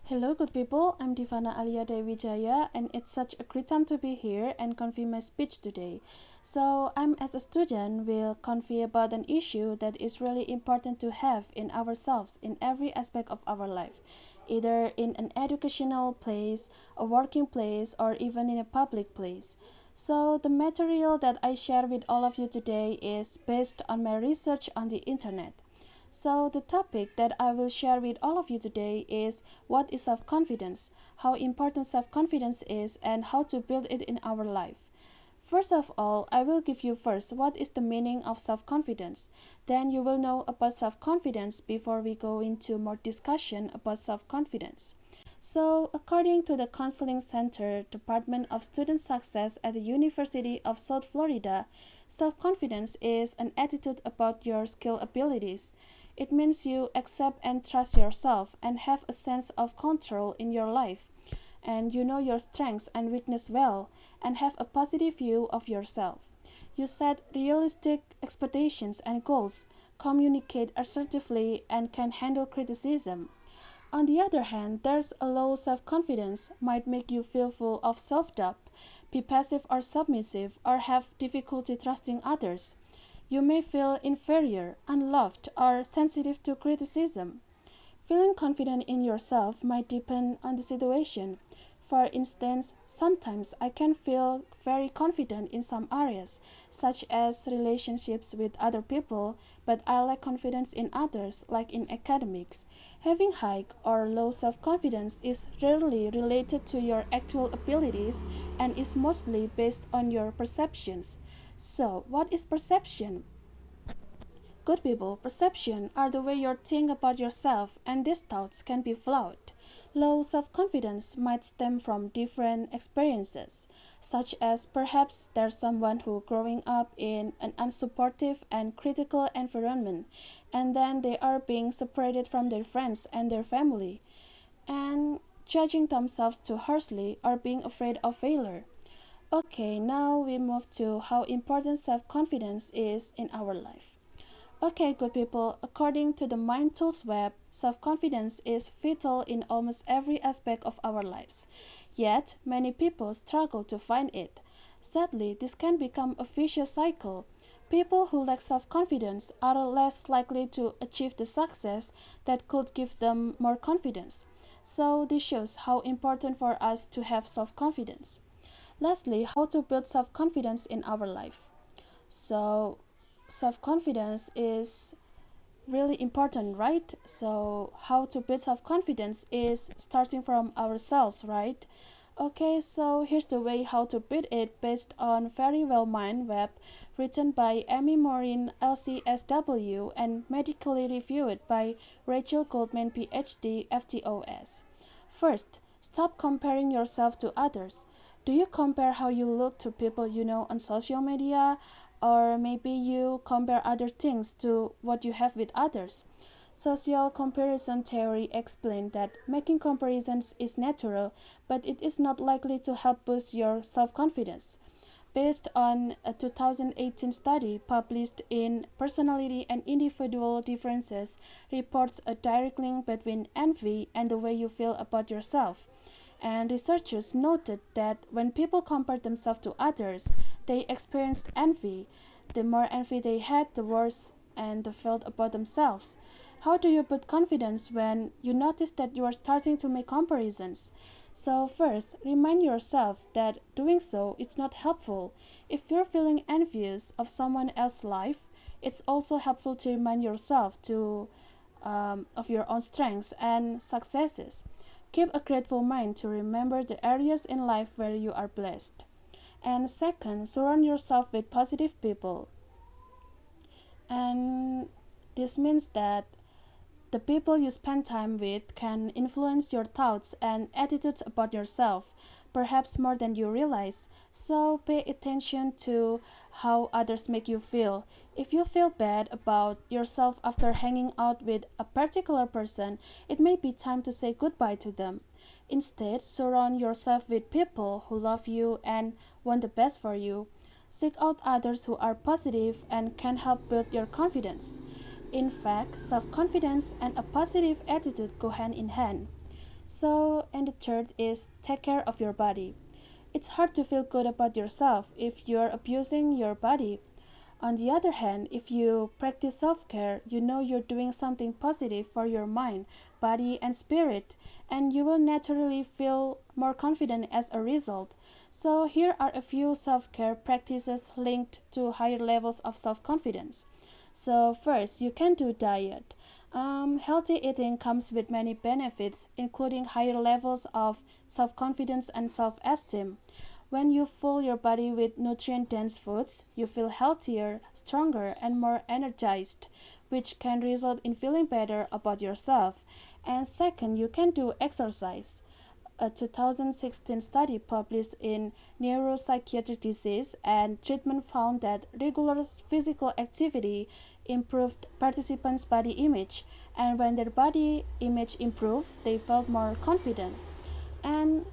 Hello, good people. I'm Divana Aliya Dewi Widjaja, and it's such a great time to be here and convey my speech today. So, I'm as a student will convey about an issue that is really important to have in ourselves in every aspect of our life, either in an educational place, a working place, or even in a public place. So, the material that I share with all of you today is based on my research on the internet. So, the topic that I will share with all of you today is what is self confidence, how important self confidence is, and how to build it in our life. First of all, I will give you first what is the meaning of self confidence. Then you will know about self confidence before we go into more discussion about self confidence. So, according to the Counseling Center Department of Student Success at the University of South Florida, self confidence is an attitude about your skill abilities. It means you accept and trust yourself and have a sense of control in your life. And you know your strengths and weaknesses well and have a positive view of yourself. You set realistic expectations and goals, communicate assertively, and can handle criticism. On the other hand, there's a low self-confidence might make you feel full of self-doubt, be passive or submissive, or have difficulty trusting others. You may feel inferior, unloved, or sensitive to criticism. Feeling confident in yourself might depend on the situation. For instance, sometimes I can feel very confident in some areas, such as relationships with other people, but I lack confidence in others, like in academics. Having high or low self-confidence is rarely related to your actual abilities and is mostly based on your perceptions. So, what is perception? Good people, perception are the way you think about yourself, and these thoughts can be flawed. Low self-confidence might stem from different experiences, such as perhaps there's someone who growing up in an unsupportive and critical environment, and then they are being separated from their friends and their family, and judging themselves too harshly or being afraid of failure. Okay, now we move to how important self-confidence is in our life. Okay, good people, according to the Mind Tools web, self-confidence is vital in almost every aspect of our lives. Yet, many people struggle to find it. Sadly, this can become a vicious cycle. People who lack self-confidence are less likely to achieve the success that could give them more confidence. So, this shows how important for us to have self-confidence. Lastly, how to build self-confidence in our life. So, self-confidence is really important, right? So, how to build self-confidence is starting from ourselves, right? Okay, so here's the way how to build it based on Very Well Mind web written by Amy Morin, LCSW, and medically reviewed by Rachel Goldman, PhD, FTOS. First, stop comparing yourself to others. Do you compare how you look to people you know on social media? Or maybe you compare other things to what you have with others? Social comparison theory explained that making comparisons is natural, but it is not likely to help boost your self-confidence. Based on a 2018 study published in Personality and Individual Differences, reports a direct link between envy and the way you feel about yourself. And researchers noted that when people compared themselves to others, they experienced envy. The more envy they had, the worse and they felt about themselves. How do you put confidence when you notice that you are starting to make comparisons? So first, remind yourself that doing so is not helpful. If you're feeling envious of someone else's life, it's also helpful to remind yourself of your own strengths and successes. Keep a grateful mind to remember the areas in life where you are blessed. And second, surround yourself with positive people. And this means that the people you spend time with can influence your thoughts and attitudes about yourself, perhaps more than you realize. So pay attention to how others make you feel. If you feel bad about yourself after hanging out with a particular person, it may be time to say goodbye to them. Instead, surround yourself with people who love you and want the best for you. Seek out others who are positive and can help build your confidence. In fact, self-confidence and a positive attitude go hand in hand. And the third is take care of your body. It's hard to feel good about yourself if you're abusing your body. On the other hand, if you practice self-care, you know you're doing something positive for your mind, body, and spirit, and you will naturally feel more confident as a result. So here are a few self-care practices linked to higher levels of self-confidence. So first, you can do diet. Healthy eating comes with many benefits, including higher levels of self-confidence and self-esteem. When you fuel your body with nutrient-dense foods, you feel healthier, stronger, and more energized, which can result in feeling better about yourself. And second, you can do exercise. A 2016 study published in Neuropsychiatric Disease and Treatment found that regular physical activity improved participants' body image, and when their body image improved, they felt more confident. And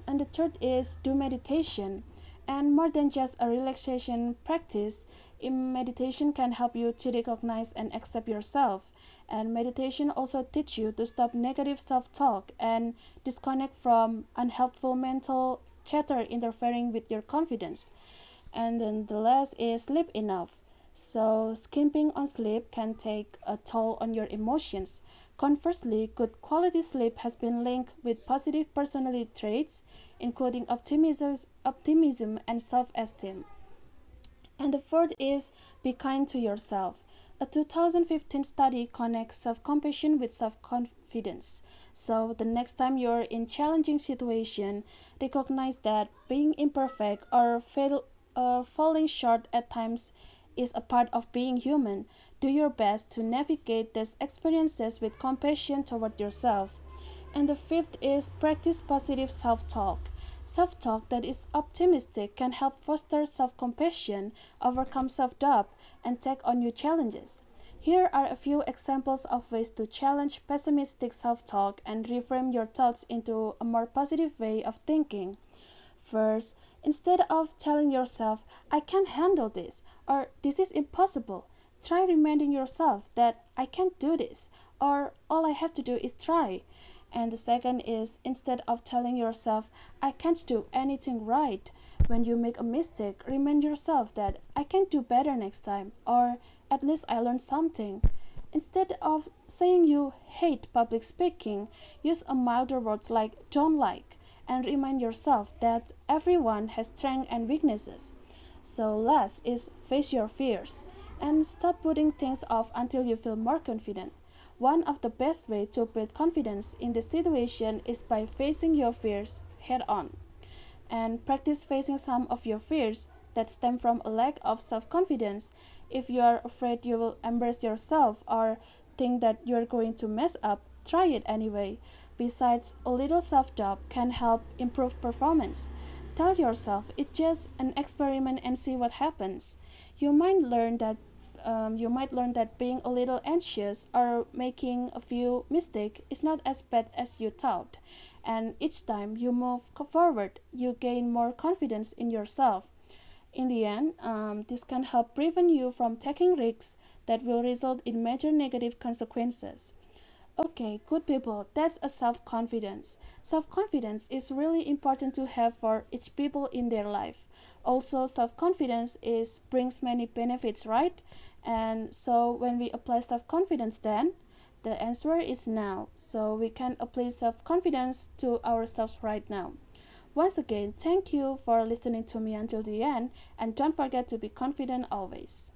and the third is do meditation. And more than just a relaxation practice, meditation can help you to recognize and accept yourself. And meditation also teach you to stop negative self-talk and disconnect from unhelpful mental chatter interfering with your confidence. And then the last is sleep enough. So, skimping on sleep can take a toll on your emotions. Conversely, good quality sleep has been linked with positive personality traits, including optimism and self esteem. And the fourth is be kind to yourself. A 2015 study connects self compassion with self confidence. So, the next time you're in challenging situation, recognize that being imperfect or falling short at times is a part of being human. Do your best to navigate these experiences with compassion toward yourself. And the fifth is practice positive self talk. Self talk that is optimistic can help foster self compassion, overcome self doubt, and take on new challenges. Here are a few examples of ways to challenge pessimistic self talk and reframe your thoughts into a more positive way of thinking. First, instead of telling yourself, I can't handle this, or this is impossible, try reminding yourself that I can't do this, or all I have to do is try. And the second is instead of telling yourself, I can't do anything right, when you make a mistake, remind yourself that I can do better next time, or at least I learned something. Instead of saying you hate public speaking, use a milder words like don't like and remind yourself that everyone has strengths and weaknesses. So last is face your fears and stop putting things off until you feel more confident. One of the best ways to build confidence in the situation is by facing your fears head on. And practice facing some of your fears that stem from a lack of self-confidence. If you are afraid you will embarrass yourself or think that you're going to mess up, try it anyway. Besides, a little self-doubt can help improve performance. Tell yourself it's just an experiment and see what happens. You might learn that being a little anxious or making a few mistakes is not as bad as you thought. And each time you move forward, you gain more confidence in yourself. In the end, this can help prevent you from taking risks that will result in major negative consequences. Okay, good people, that's a self-confidence. Self-confidence is really important to have for each people in their life. Also, self-confidence is brings many benefits, right? And so when we apply self-confidence then, the answer is now. So we can apply self-confidence to ourselves right now. Once again, thank you for listening to me until the end and don't forget to be confident always.